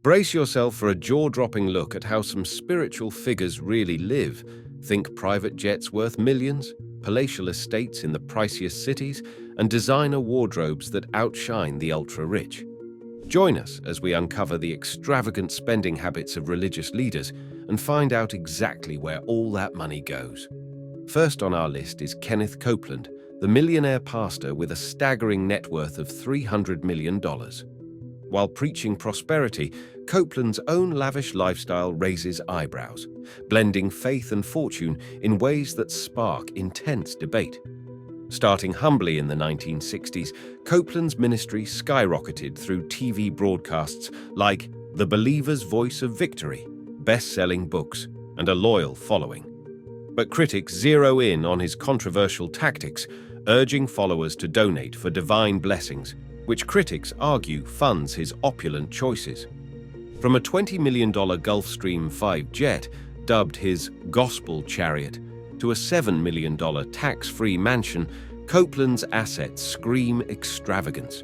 Brace yourself for a jaw-dropping look at how some spiritual figures really live. Think private jets worth millions, palatial estates in the priciest cities, and designer wardrobes that outshine the ultra-rich. Join us as we uncover the extravagant spending habits of religious leaders and find out exactly where all that money goes. First on our list is Kenneth Copeland, the millionaire pastor with a staggering net worth of $300 million. While preaching prosperity, Copeland's own lavish lifestyle raises eyebrows, blending faith and fortune in ways that spark intense debate. Starting humbly in the 1960s, Copeland's ministry skyrocketed through TV broadcasts like The Believer's Voice of Victory, best-selling books, and a loyal following. But critics zero in on his controversial tactics, urging followers to donate for divine blessings, which critics argue funds his opulent choices. From a $20 million Gulfstream V jet, dubbed his Gospel Chariot, to a $7 million tax-free mansion, Copeland's assets scream extravagance.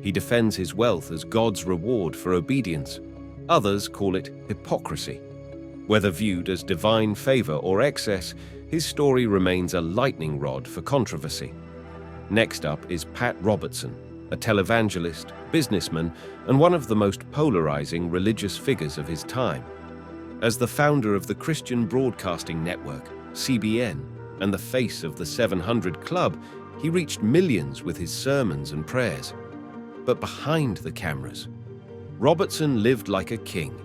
He defends his wealth as God's reward for obedience. Others call it hypocrisy. Whether viewed as divine favor or excess, his story remains a lightning rod for controversy. Next up is Pat Robertson, a televangelist, businessman, and one of the most polarizing religious figures of his time. As the founder of the Christian Broadcasting Network, CBN, and the face of the 700 Club, he reached millions with his sermons and prayers. But behind the cameras, Robertson lived like a king.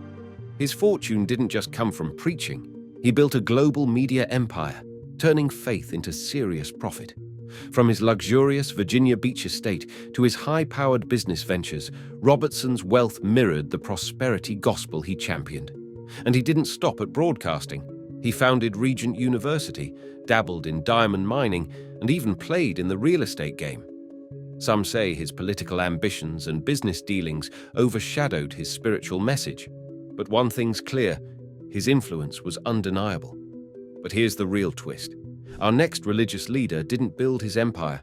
His fortune didn't just come from preaching. He built a global media empire, turning faith into serious profit. From his luxurious Virginia Beach estate to his high-powered business ventures, Robertson's wealth mirrored the prosperity gospel he championed. And he didn't stop at broadcasting. He founded Regent University, dabbled in diamond mining, and even played in the real estate game. Some say his political ambitions and business dealings overshadowed his spiritual message. But one thing's clear, his influence was undeniable. But here's the real twist. Our next religious leader didn't build his empire.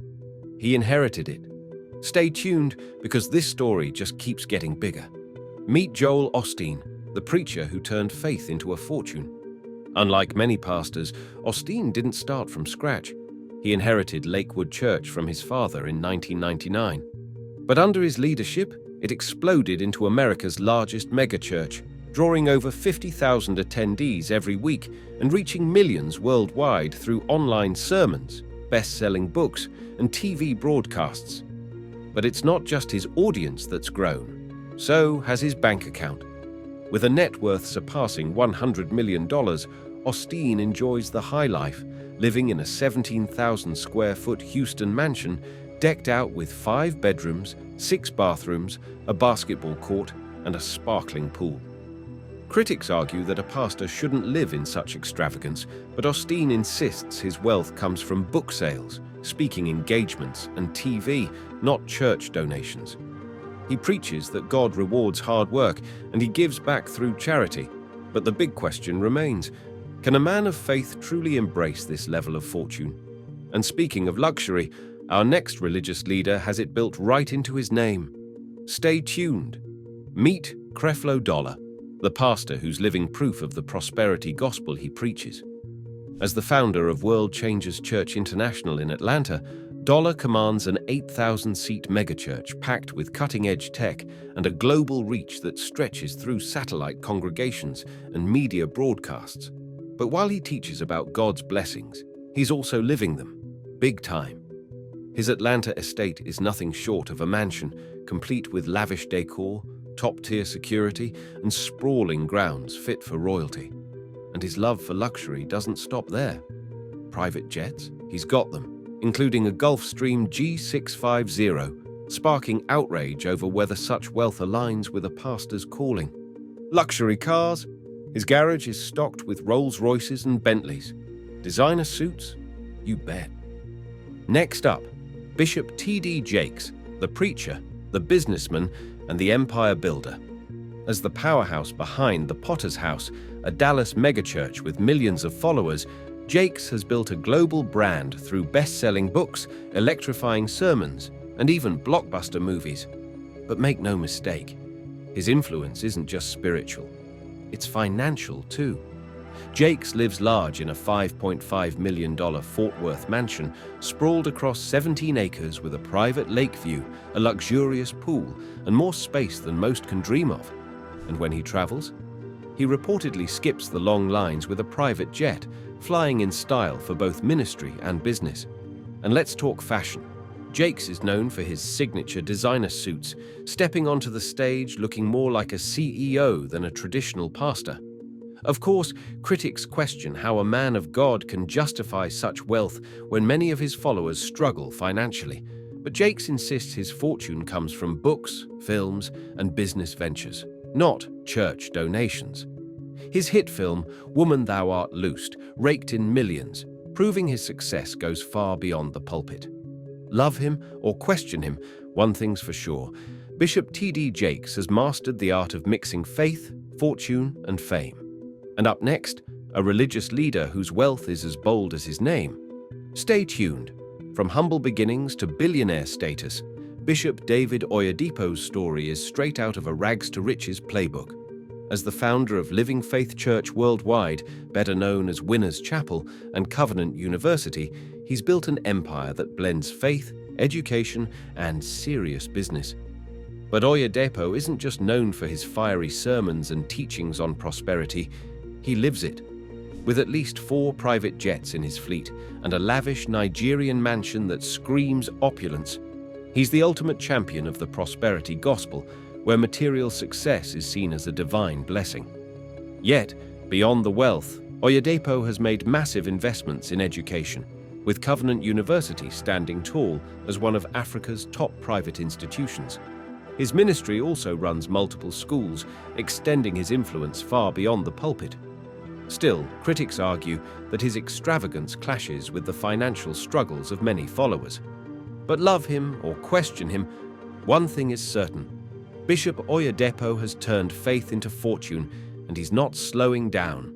He inherited it. Stay tuned, because this story just keeps getting bigger. Meet Joel Osteen, the preacher who turned faith into a fortune. Unlike many pastors, Osteen didn't start from scratch. He inherited Lakewood Church from his father in 1999. But under his leadership, it exploded into America's largest megachurch, drawing over 50,000 attendees every week and reaching millions worldwide through online sermons, best-selling books, and TV broadcasts. But it's not just his audience that's grown. So has his bank account. With a net worth surpassing $100 million, Osteen enjoys the high life, living in a 17,000-square-foot Houston mansion decked out with 5 bedrooms, 6 bathrooms, a basketball court, and a sparkling pool. Critics argue that a pastor shouldn't live in such extravagance, but Osteen insists his wealth comes from book sales, speaking engagements, and TV, not church donations. He preaches that God rewards hard work, and he gives back through charity. But the big question remains, can a man of faith truly embrace this level of fortune? And speaking of luxury, our next religious leader has it built right into his name. Stay tuned. Meet Creflo Dollar, the pastor who's living proof of the prosperity gospel he preaches. As the founder of World Changers Church International in Atlanta, Dollar commands an 8,000-seat megachurch packed with cutting-edge tech and a global reach that stretches through satellite congregations and media broadcasts. But while he teaches about God's blessings, he's also living them, big time. His Atlanta estate is nothing short of a mansion, complete with lavish decor, top-tier security, and sprawling grounds fit for royalty. And his love for luxury doesn't stop there. Private jets? He's got them, including a Gulfstream G650, sparking outrage over whether such wealth aligns with a pastor's calling. Luxury cars? His garage is stocked with Rolls-Royces and Bentleys. Designer suits? You bet. Next up, Bishop T.D. Jakes, the preacher, the businessman, and the empire builder. As the powerhouse behind the Potter's House, a Dallas megachurch with millions of followers, Jakes has built a global brand through best-selling books, electrifying sermons, and even blockbuster movies. But make no mistake, His influence isn't just spiritual, it's financial too. Jakes lives large in a $5.5 million Fort Worth mansion sprawled across 17 acres with a private lake view, a luxurious pool, and more space than most can dream of. And when he travels, he reportedly skips the long lines with a private jet, flying in style for both ministry and business. And let's talk fashion. Jakes is known for his signature designer suits, stepping onto the stage looking more like a CEO than a traditional pastor. Of course, critics question how a man of God can justify such wealth when many of his followers struggle financially. But Jakes insists his fortune comes from books, films, and business ventures, not church donations. His hit film, Woman Thou Art Loosed, raked in millions, proving his success goes far beyond the pulpit. Love him or question him, one thing's for sure. Bishop T.D. Jakes has mastered the art of mixing faith, fortune, and fame. And up next, a religious leader whose wealth is as bold as his name. Stay tuned. From humble beginnings to billionaire status, Bishop David Oyedepo's story is straight out of a rags-to-riches playbook. As the founder of Living Faith Church Worldwide, better known as Winners Chapel and Covenant University, he's built an empire that blends faith, education, and serious business. But Oyedepo isn't just known for his fiery sermons and teachings on prosperity. He lives it. With at least 4 private jets in his fleet and a lavish Nigerian mansion that screams opulence, he's the ultimate champion of the prosperity gospel, where material success is seen as a divine blessing. Yet, beyond the wealth, Oyedepo has made massive investments in education, with Covenant University standing tall as one of Africa's top private institutions. His ministry also runs multiple schools, extending his influence far beyond the pulpit. Still, critics argue that his extravagance clashes with the financial struggles of many followers. But love him or question him, one thing is certain. Bishop Oyedepo has turned faith into fortune, and he's not slowing down.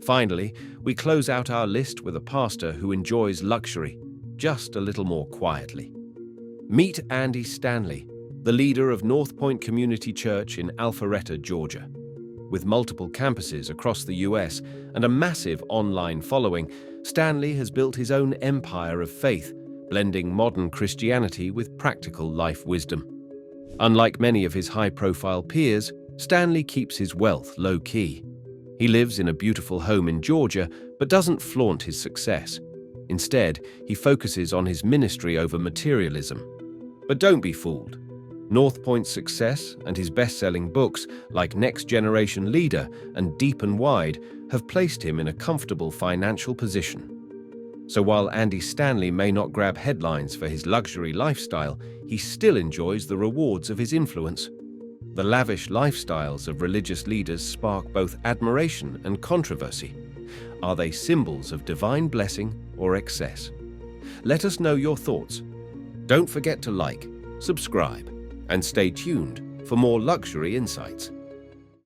Finally, we close out our list with a pastor who enjoys luxury, just a little more quietly. Meet Andy Stanley, the leader of North Point Community Church in Alpharetta, Georgia. With multiple campuses across the US and a massive online following, Stanley has built his own empire of faith, blending modern Christianity with practical life wisdom. Unlike many of his high-profile peers, Stanley keeps his wealth low-key. He lives in a beautiful home in Georgia, but doesn't flaunt his success. Instead, he focuses on his ministry over materialism. But don't be fooled. North Point's success and his best-selling books, like Next Generation Leader and Deep and Wide, have placed him in a comfortable financial position. So while Andy Stanley may not grab headlines for his luxury lifestyle, he still enjoys the rewards of his influence. The lavish lifestyles of religious leaders spark both admiration and controversy. Are they symbols of divine blessing or excess? Let us know your thoughts. Don't forget to like, subscribe, and stay tuned for more luxury insights.